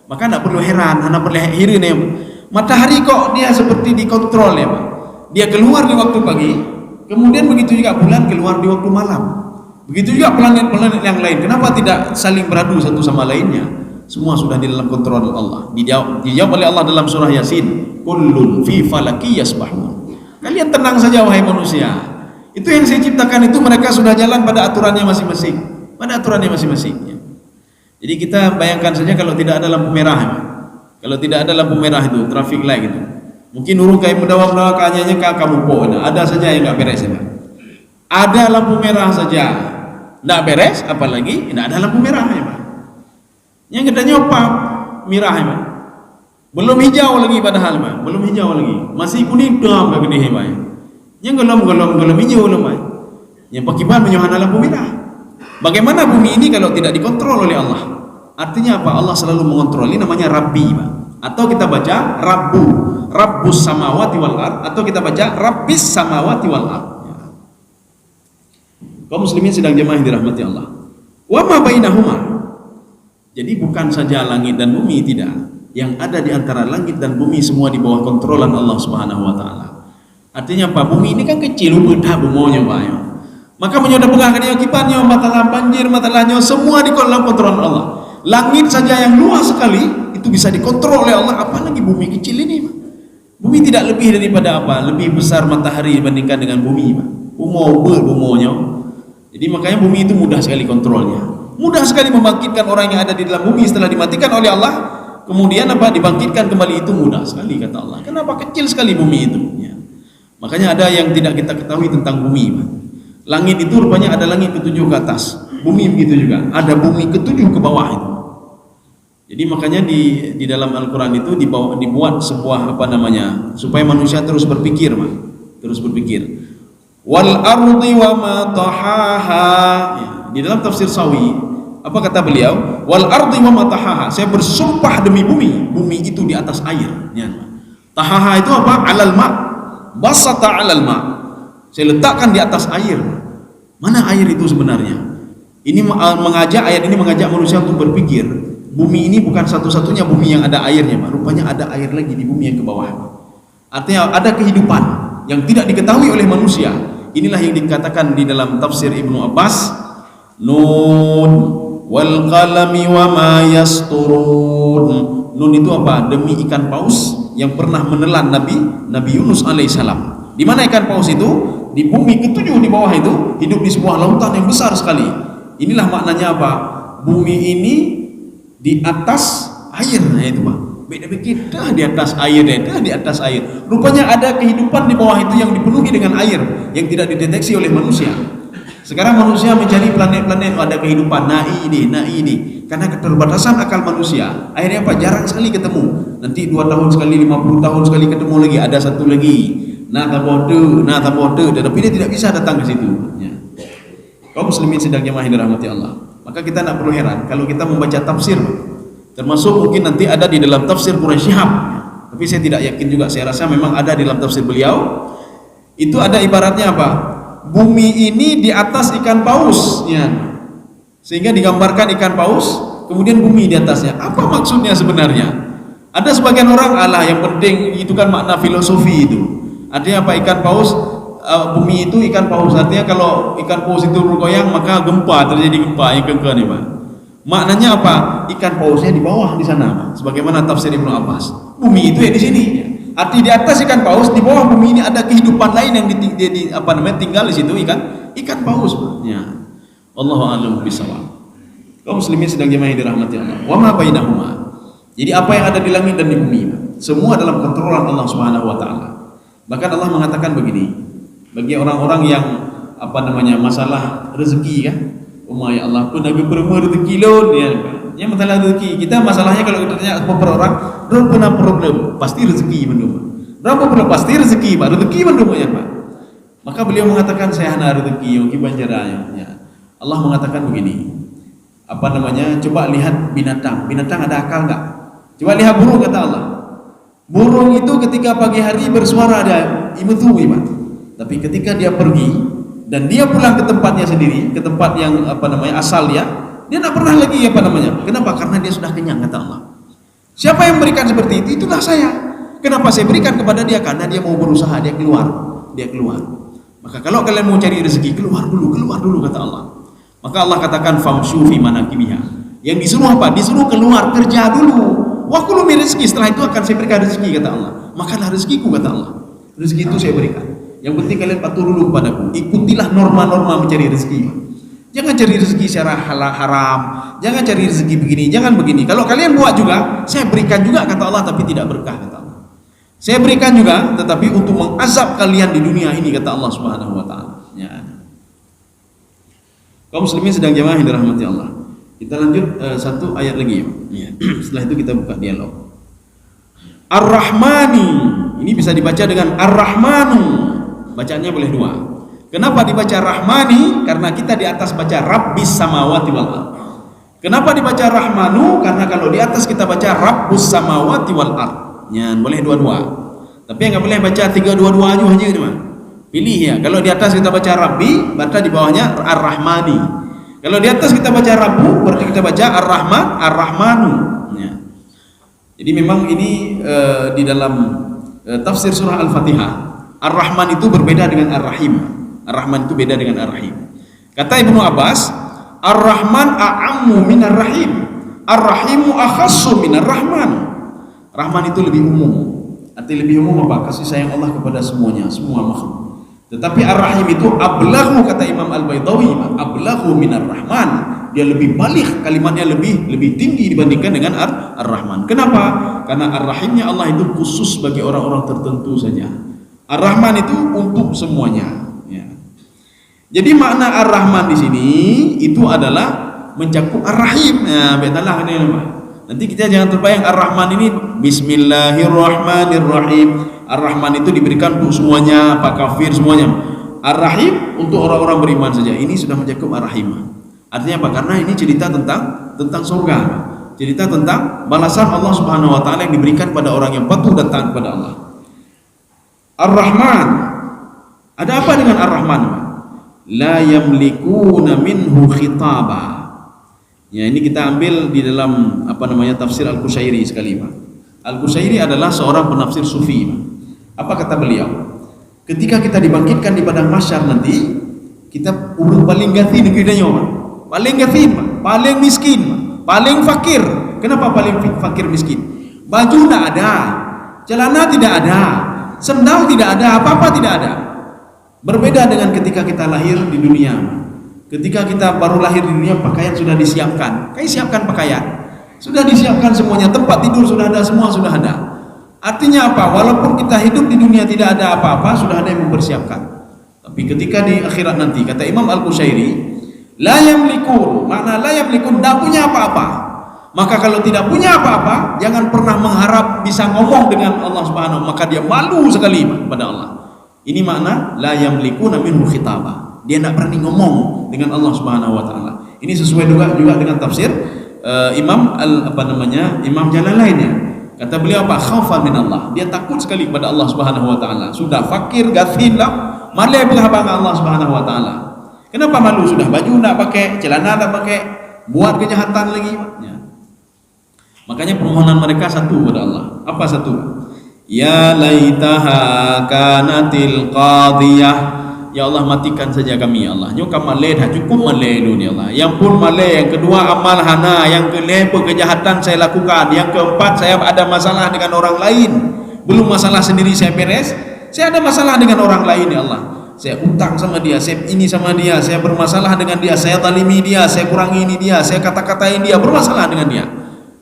Maka tidak perlu heran, anda perlu heran ya. Matahari kok dia seperti dikontrol ya, Pak. Dia keluar di waktu pagi, kemudian begitu juga bulan keluar di waktu malam. Begitu juga planet-planet yang lain. Kenapa tidak saling beradu satu sama lainnya? Semua sudah di dalam kontrol Allah. Dijawab oleh Allah dalam surah Yasin, kullun fi falaki yasbahun. Kalian tenang saja wahai manusia. Itu yang saya ciptakan itu, mereka sudah jalan pada aturannya masing-masing. Jadi kita bayangkan saja kalau tidak ada lampu merah. Kalau tidak ada lampu merah itu, traffic light gitu. Mungkin urung kayak mendawa kanyanya kamu ada saja yang enggak beres ya. Ada lampu merah saja enggak beres, apalagi tidak ada lampu merah ya, Pak. Yang kedanya apa? Merah ya, Pak. Belum hijau lagi padahal, Pak. Belum hijau lagi. Masih kuning doang enggak gede, Pak. Yang gelom hijau belum, yang pakiban menyohana lampu merah. Bagaimana bumi ini kalau tidak dikontrol oleh Allah? Artinya apa? Allah selalu mengontrol. Ini namanya Rabbi, Pak. Atau kita baca Rabbus samawati wal ard, atau kita baca Rabbis samawati wal ard. Kaum muslimin sedang jemaah yang dirahmati Allah. Wa ma bainahuma. Jadi bukan saja langit dan bumi, tidak. Yang ada di antara langit dan bumi semua di bawah kontrolan Allah Subhanahu wa taala. Artinya apa? Bumi ini kan kecil, mudah bumonya, Pak. Maka menyoda pegahkan yang kipannya, matalah banjir, matalahnya, semua di dalam kontrol Allah. Langit saja yang luas sekali itu bisa dikontrol oleh Allah, apalagi bumi kecil ini, Pak. Bumi tidak lebih daripada apa? Lebih besar matahari dibandingkan dengan bumi, Pak. Bumonya. Jadi makanya bumi itu mudah sekali kontrolnya. Mudah sekali membangkitkan orang yang ada di dalam bumi setelah dimatikan oleh Allah. Kemudian apa? Dibangkitkan kembali, itu mudah sekali, kata Allah. Kenapa kecil sekali bumi itu? Ya. Makanya ada yang tidak kita ketahui tentang bumi, Pak. Langit itu rupanya ada langit ketujuh ke atas, bumi begitu juga, ada bumi ketujuh ke bawah itu. Jadi makanya di dalam Al-Quran itu dibuat sebuah supaya manusia terus berpikir, Pak. Terus berpikir. Wal ardi wa ma tahaha. Ya, di dalam tafsir Sawi, apa kata beliau? Wal ardi wa ma tahaha. Saya bersumpah demi bumi, bumi itu di atas air. Ya. Tahaha itu apa? Alal ma. Basata 'alal ma. Saya letakkan di atas air. Mana air itu sebenarnya? Ini ayat ini mengajak manusia untuk berpikir. Bumi ini bukan satu-satunya bumi yang ada airnya, Pak. Rupanya ada air lagi di bumi yang ke bawah. Artinya ada kehidupan. yang tidak diketahui oleh manusia. Inilah yang dikatakan di dalam tafsir Ibnu Abbas, Nun wal qalami wa ma yasturun. Nun itu apa? Demi ikan paus yang pernah menelan Nabi Yunus alaihissalam. Di mana ikan paus itu? Di bumi ketujuh di bawah itu, hidup di sebuah lautan yang besar sekali. Inilah maknanya apa? Bumi ini di atas air, itu Pak. Beda kita di atas air, di atas air. Rupanya ada kehidupan di bawah itu yang dipenuhi dengan air yang tidak dideteksi oleh manusia. Sekarang manusia mencari planet-planet ada kehidupan. Nah ini karena keterbatasan akal manusia. Akhirnya apa? Jarang sekali ketemu. Nanti 2 tahun sekali, 50 tahun sekali ketemu lagi. Ada satu lagi. Nah tabote, tapi dia tidak bisa datang ke situ. Ya. Kaum muslimin sedang jemaah dirahmati Allah. Maka kita tidak perlu heran kalau kita membaca tafsir, termasuk mungkin nanti ada di dalam tafsir Quraisy Shihab. Tapi saya tidak yakin juga. Saya rasa memang ada di dalam tafsir beliau. Itu ada ibaratnya apa? Bumi ini di atas ikan paus, ya. Sehingga digambarkan ikan paus, kemudian bumi di atasnya. Apa maksudnya sebenarnya? Ada sebagian orang, alah yang penting itu kan makna filosofi itu. Artinya apa? Ikan paus, bumi itu ikan paus. Artinya kalau ikan paus itu bergoyang maka gempa, terjadi gempa yang kengkang nih Pak. Maknanya apa? Ikan pausnya di bawah di sana, Pak. Sebagaimana tafsir Ibnu Abbas. Bumi itu ya di sini. Arti di atas ikan paus, di bawah bumi ini ada kehidupan lain yang tinggal di situ ikan paus. Ya. Allahu a'lam bishawab. Kaum muslimin sedang jemaah dirahmati Allah. Wa ma bainahuma. Jadi apa yang ada di langit dan di bumi, semua dalam kontrolan Allah Subhanahu wa taala. Bahkan Allah mengatakan begini, bagi orang-orang yang masalah rezeki kan. Ya Allah, pun agak rezeki lon ya. Yang masalah rezeki kita, masalahnya kalau kita tanya beberapa orang, berapa problem pasti rezeki mendung. Berapa problem pasti rezeki, Pak. Rezeki mendung ya, Pak. Maka beliau mengatakan saya hana rezeki yang kibanjaranya. Ya. Allah mengatakan begini. Coba lihat binatang. Binatang ada akal enggak? Coba lihat burung, kata Allah. Burung itu ketika pagi hari bersuara dia imetu, Pak. Tapi ketika dia pergi dan dia pulang ke tempatnya sendiri, ke tempat yang asal dia tidak pernah lagi Kenapa? Karena dia sudah kenyang, kata Allah. Siapa yang memberikan seperti itu? Itulah saya. Kenapa saya berikan kepada dia? Karena dia mau berusaha, dia keluar. Maka kalau kalian mau cari rezeki, keluar dulu kata Allah. Maka Allah katakan famshu fi manakibiha. Yang disuruh apa? Disuruh keluar, kerja dulu. Wa kulu min rezeki, setelah itu akan saya berikan rezeki, kata Allah. Makanlah rezekiku, kata Allah. Rezeki itu saya berikan. Yang penting kalian patuh dulu kepadaku. Ikutilah norma-norma mencari rezeki. Jangan cari rezeki secara haram. Jangan cari rezeki begini, jangan begini. Kalau kalian buat juga, saya berikan juga, kata Allah, tapi tidak berkah, kata Allah. Saya berikan juga, tetapi untuk mengazab kalian di dunia ini, kata Allah Subhanahu wa taala. Ya. Kaum muslimin sedang jemaah yang dirahmati Allah. Kita lanjut satu ayat lagi. Ya. Setelah itu kita buka dialog. Ar-Rahmani. Ini bisa dibaca dengan Ar-Rahmanu. Bacaannya boleh dua. Kenapa dibaca Rahmani? Karena kita di atas baca Rabbis samawati wal ard. Kenapa dibaca Rahmanu? Karena kalau di atas kita baca Rabbus samawati wal ard. Ya, boleh dua-dua. Tapi yang nggak boleh baca 3-2-2 aja ini, pilih ya. Kalau di atas kita baca Rabbi, berarti di bawahnya Ar-Rahmani. Kalau di atas kita baca Rabbu, berarti kita baca Ar-Rahman, Ar-Rahmanu. Ya. Jadi memang ini di dalam tafsir surah Al-Fatihah, Ar-Rahman itu berbeda dengan Ar-Rahim. Ar-Rahman itu beda dengan Ar-Rahim. Kata Ibnu Abbas, Ar-Rahman a'ammu minar Rahim, Ar-Rahimu akhassu minar Rahman. Rahman itu lebih umum. Arti lebih umum apa? Kasih sayang Allah kepada semuanya, semua makhluk. Tetapi Ar-Rahim itu ablahu, kata Imam Al-Baydawi, ablahu minar Rahman. Dia lebih balik, kalimatnya lebih tinggi dibandingkan dengan Ar-Rahman. Kenapa? Karena Ar-Rahimnya Allah itu khusus bagi orang-orang tertentu saja. Ar-Rahman itu untuk semuanya. Jadi makna Ar-Rahman di sini itu adalah mencakup Ar-Rahim. Nah, betalah ini. Nanti kita jangan terbayang Ar-Rahman ini Bismillahirrahmanirrahim. Ar-Rahman itu diberikan untuk semuanya, Pak kafir semuanya. Ar-Rahim untuk orang-orang beriman saja. Ini sudah mencakup Ar-Rahim. Artinya apa? Karena ini cerita tentang surga. Cerita tentang balasan Allah Subhanahu wa taala yang diberikan pada orang yang patuh dan taat kepada Allah. Ar-Rahman. Ada apa dengan Ar-Rahman? La yamlikuna minhu khitaba. Ya, ini kita ambil di dalam tafsir Al-Qushairi sekali, Pak. Al-Qushairi adalah seorang penafsir sufi, Pak. Apa kata beliau? ketika kita dibangkitkan di padang mahsyar nanti, kita ulun paling gathi negeri danyo, paling gathi, paling miskin, paling fakir. Kenapa paling fakir miskin? Baju tidak ada, celana tidak ada, sendal tidak ada, apa-apa tidak ada. Berbeda dengan ketika kita lahir di dunia. Ketika kita baru lahir di dunia, pakaian sudah disiapkan. Kayak siapkan pakaian, sudah disiapkan semuanya, tempat tidur sudah ada, semua sudah ada. Artinya apa? Walaupun kita hidup di dunia tidak ada apa-apa, sudah ada yang mempersiapkan. Tapi ketika di akhirat nanti, kata Imam Al-Qushairi, la yamlikun, makna la yamlikun, tidak punya apa-apa. Maka kalau tidak punya apa-apa, jangan pernah mengharap bisa ngomong dengan Allah Subhanahu, maka dia malu sekali pada Allah. Ini makna la yamlikuna minhu khitaba. Dia tidak berani ngomong dengan Allah Subhanahu wa taala. Ini sesuai juga dengan tafsir Imam Imam Jalalain ya. Kata beliau apa? Khaufan min Allah. Dia takut sekali kepada Allah Subhanahu wa taala. Sudah fakir gathin lah, malu berhabang Allah Subhanahu wa taala. Kenapa malu? Sudah baju tidak pakai, celana tidak pakai, buat kejahatan lagi. Ya. Makanya permohonan mereka satu kepada Allah. Apa satu? Ya laitaha kanatil qadiyah. Ya Allah, matikan saja kami ya Allah. Nyo kam maleh dah cukup maleh dulu ya Allah. Yang pun maleh, yang kedua amal hana, yang kelima kejahatan saya lakukan, yang keempat saya ada masalah dengan orang lain. Belum masalah sendiri saya beres, saya ada masalah dengan orang lain ya Allah. Saya utang sama dia, saya ini sama dia, saya bermasalah dengan dia, saya zalimi dia, saya kurangi ini dia, saya kata-katain dia, bermasalah dengan dia.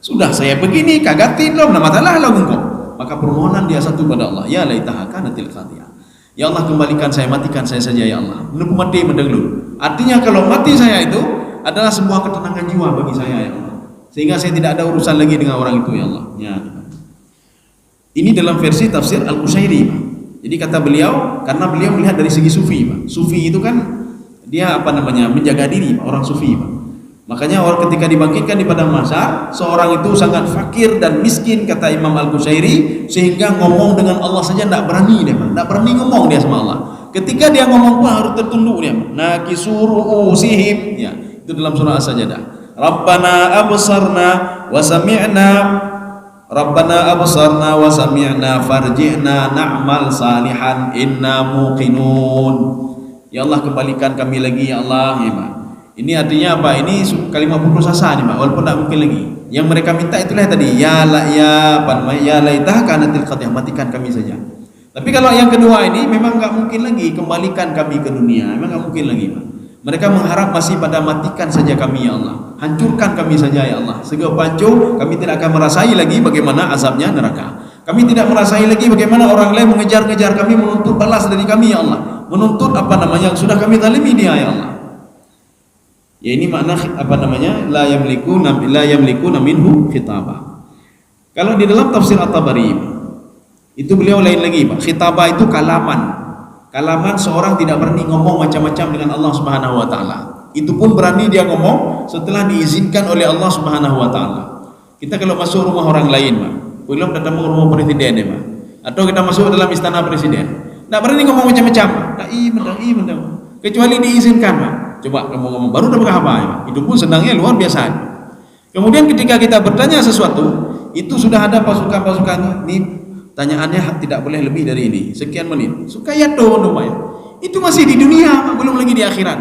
Sudah saya begini, kagatin loh, nama masalah lah engkau. Maka permohonan dia satu pada Allah, ya laitaha kanatil qadiyah. Ya Allah, kembalikan saya, matikan saya saja ya Allah. Menunggu mati mendenglu. Artinya kalau mati saya itu adalah sebuah ketenangan jiwa bagi saya ya Allah. Sehingga saya tidak ada urusan lagi dengan orang itu ya Allah. Ya. Ini dalam versi tafsir Al-Qushairi. Jadi kata beliau, karena beliau melihat dari segi sufi, Pak. Sufi itu kan dia menjaga diri, Pak. Orang sufi, Pak. Makanya orang ketika dibangkitkan di padang mahsyar, seorang itu sangat fakir dan miskin, kata Imam Al-Qushairi, sehingga ngomong dengan Allah saja tidak berani dia, tidak berani ngomong dia sama Allah. Ketika dia ngomong pun harus tertunduk dia. Nakisuru usihim, ya, itu dalam surah As-Sajdah. Rabbana absarna wa sami'na, Rabbana absarna wa sami'na farji'na na'mal salihan inna muqinun. Ya Allah, kembalikan kami lagi ya Allah, ya Allah. Ini artinya apa? Ini kalimat putus asa nih, Pak. Walaupun tak mungkin lagi. Yang mereka minta itulah tadi, ya laitah kanatil qadiyah, matikan kami saja. Tapi kalau yang kedua ini memang enggak mungkin lagi, kembalikan kami ke dunia. Memang enggak mungkin lagi, Pak. Mereka mengharap masih pada matikan saja kami ya Allah. Hancurkan kami saja ya Allah. Sehingga pancu kami tidak akan merasai lagi bagaimana azabnya neraka. Kami tidak merasai lagi bagaimana orang lain mengejar-ngejar kami, menuntut balas dari kami ya Allah. Menuntut yang sudah kami zalimi dia ya Allah. Ya, ini makna la yamlikuna minhu khitaba. Kalau di dalam tafsir At-Tabari itu beliau lain lagi, Pak. Khitaba itu kalaman seorang tidak berani ngomong macam-macam dengan Allah Subhanahu wa taala. Itu pun berani dia ngomong setelah diizinkan oleh Allah Subhanahu wa taala. Kita kalau masuk rumah orang lain, Pak, belum datang ke rumah presiden ya, Pak, atau kita masuk dalam istana presiden, tidak berani ngomong macam-macam, Pak. Kecuali diizinkan, Pak. Coba kamu ngomong, baru dapat apa ya? Itu pun senangnya luar biasa. Kemudian ketika kita bertanya sesuatu, itu sudah ada pasukan-pasukan. Ini tanyaannya tidak boleh lebih dari ini, sekian menit. Suka ya tuh, itu masih di dunia, belum lagi di akhirat.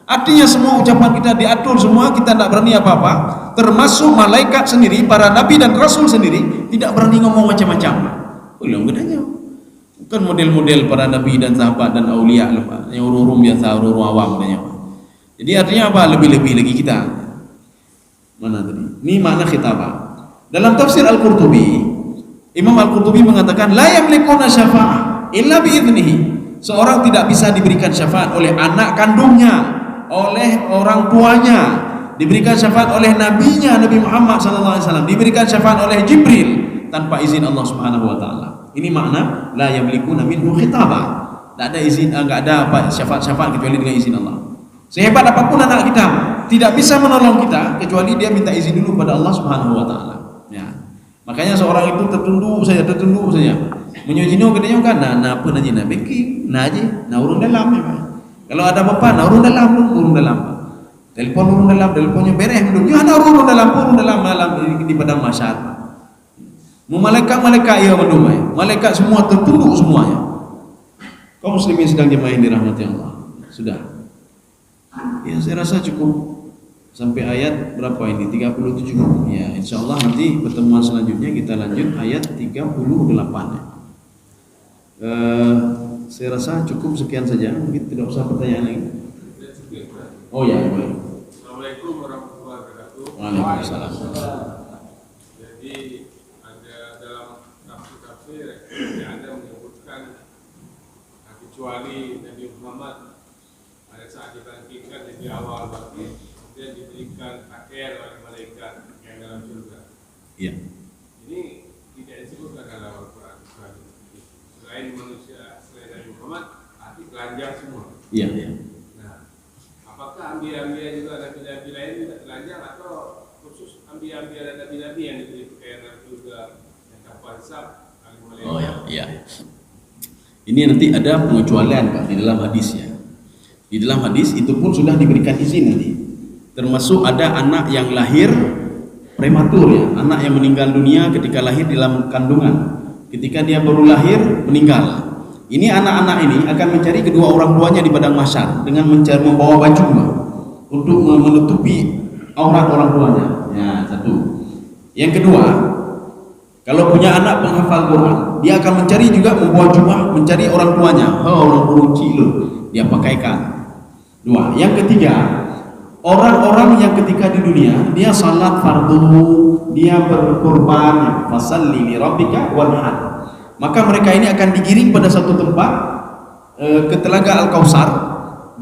Artinya semua ucapan kita diatur semua, kita tidak berani apa-apa. Termasuk malaikat sendiri, para nabi dan rasul sendiri tidak berani ngomong macam-macam. Belum gedanya. Bukan model-model para nabi dan sahabat dan aulia loh, Pak. Yang urung biasa, urung awam katanya. Jadi artinya apa? Lebih-lebih lagi kita. Mana tadi? Ini makna khitabah. Dalam tafsir Al-Qurtubi, Imam Al-Qurtubi mengatakan la yamlikuna syafa'ah illa bi'idnihi. Seorang tidak bisa diberikan syafaat oleh anak kandungnya, oleh orang tuanya, diberikan syafaat oleh nabinya Nabi Muhammad SAW, diberikan syafaat oleh Jibril tanpa izin Allah Subhanahu wa taala. Ini makna la yamlikuna minhu khitabah. Tidak ada izin, enggak ada apa syafaat-syafaat kecuali dengan izin Allah. Sehebat apapun anak kita, tidak bisa menolong kita kecuali dia minta izin dulu pada Allah Subhanahu wa taala. Ya. Makanya seorang itu tertunduk saja. Menyujino katanya kan apa naji beki, naji urun dalam ya. Kalau ada apa urun dalam. Telepon urun dalam, teleponnya beres belum. Ya ada urun dalam malam di padang mahsyar. Malaikat ya menumai. Malaikat semua tertunduk semuanya. Kaum muslimin sedang jemaah yang dirahmati Allah. Sudah. Ya, saya rasa cukup sampai ayat berapa ini? 37. Ya, insyaallah nanti pertemuan selanjutnya kita lanjut ayat 38 ya. Saya rasa cukup sekian saja. Mungkin tidak usah pertanyaan lagi. Oh ya, baik. Assalamualaikum warahmatullahi wabarakatuh. Waalaikumsalam. Jadi ada dalam tafsir yang ada menyebutkan kecuali Nabi Muhammad pada saat dibangkitkan di awal bangkit kemudian diberikan pakaian oleh malaikat yang dalam surga. Iya. Ini tidak disebutkan dalam Al-Quran. Selain manusia, selain Nabi Muhammad, arti telanjang semua. Iya, iya. Nah, apakah ambia-ambia juga nabi-nabi lain tidak telanjang atau khusus ambia-ambia dan nabi-nabi yang diberi pakaian juga yang tanpa hisab? Oh ya, iya. Ini nanti ada pengecualian Pak di dalam hadis ya. Di dalam hadis itu pun sudah diberikan izin nanti. Termasuk ada anak yang lahir prematur ya, anak yang meninggal dunia ketika lahir di dalam kandungan. Ketika dia baru lahir meninggal. Ini anak-anak ini akan mencari kedua orang tuanya di padang mahsyar dengan membawa baju untuk menutupi aurat orang tuanya. Ya, satu. Yang kedua, kalau punya anak penghafal Quran, dia akan mencari juga membawa jubah mencari orang tuanya. Orang burung cilur dia pakaikan. Dua. Yang ketiga, orang-orang yang ketika di dunia dia salat fardu, dia berkurban, fasalli li rabbika wanhar. Maka mereka ini akan digiring pada satu tempat ke telaga Al-Kautsar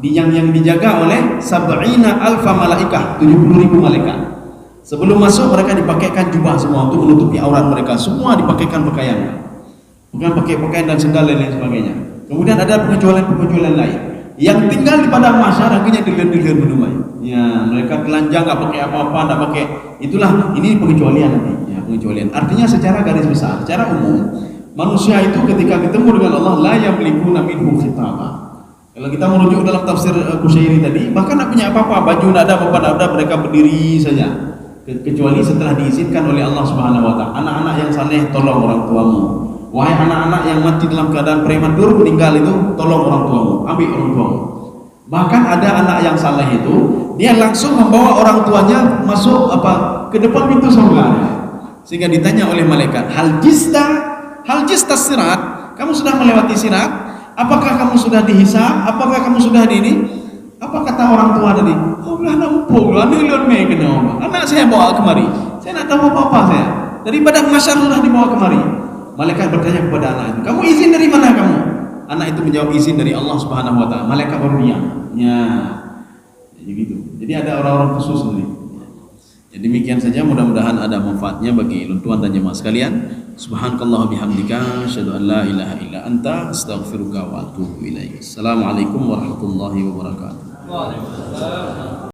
yang dijaga oleh sab'ina alfa malaikah, 70.000 malaikat. Sebelum masuk mereka dipakaikan jubah semua untuk menutupi aurat mereka, semua dipakaikan pakaian. Bukan pakai pakaian dan sendal dan lain sebagainya. Kemudian ada pengecualian lain. Yang tinggal di padang mahsyar akhirnya dilir-dilir berdua. Ya, mereka telanjang enggak pakai apa-apa, enggak pakai. Itulah ini pengecualian nanti. Ya, pengecualian. Artinya secara garis besar, secara umum, manusia itu ketika ketemu dengan Allah la yamlikuna minhu khitaba. Kalau kita merujuk dalam tafsir Qusyairi tadi, bahkan enggak punya apa-apa, baju enggak ada, apa-apa enggak ada, mereka berdiri saja. Kecuali setelah diizinkan oleh Allah Subhanahu wa taala. Anak-anak yang saleh, tolong orang tuamu. Wahai anak-anak yang mati dalam keadaan prematur meninggal itu, tolong orang tuamu, ambil orang tuamu. Bahkan ada anak yang saleh itu, dia langsung membawa orang tuanya masuk ke depan pintu surga. Sehingga ditanya oleh malaikat, hal jista sirat, kamu sudah melewati sirat? Apakah kamu sudah dihisab? Apakah kamu sudah di ini? Apa kata orang tua tadi? Oh, lah nampung, lah nilon me kena. Anak saya bawa kemari. Saya nak tahu apa-apa saya. Daripada mahsyar sudah dibawa kemari. Malaikat bertanya kepada anak itu, kamu izin dari mana kamu? Anak itu menjawab, izin dari Allah Subhanahu wa taala. Malaikat baru diam. Ya. Jadi gitu. Jadi ada orang-orang khusus sendiri. Jadi demikian saja, mudah-mudahan ada manfaatnya bagi luntuan dan jemaah sekalian. Subhanakallah bihamdika asyhadu an la ilaha illa anta astaghfiruka wa atubu ilaik. Assalamualaikum warahmatullahi wabarakatuh. Waalaikumsalam.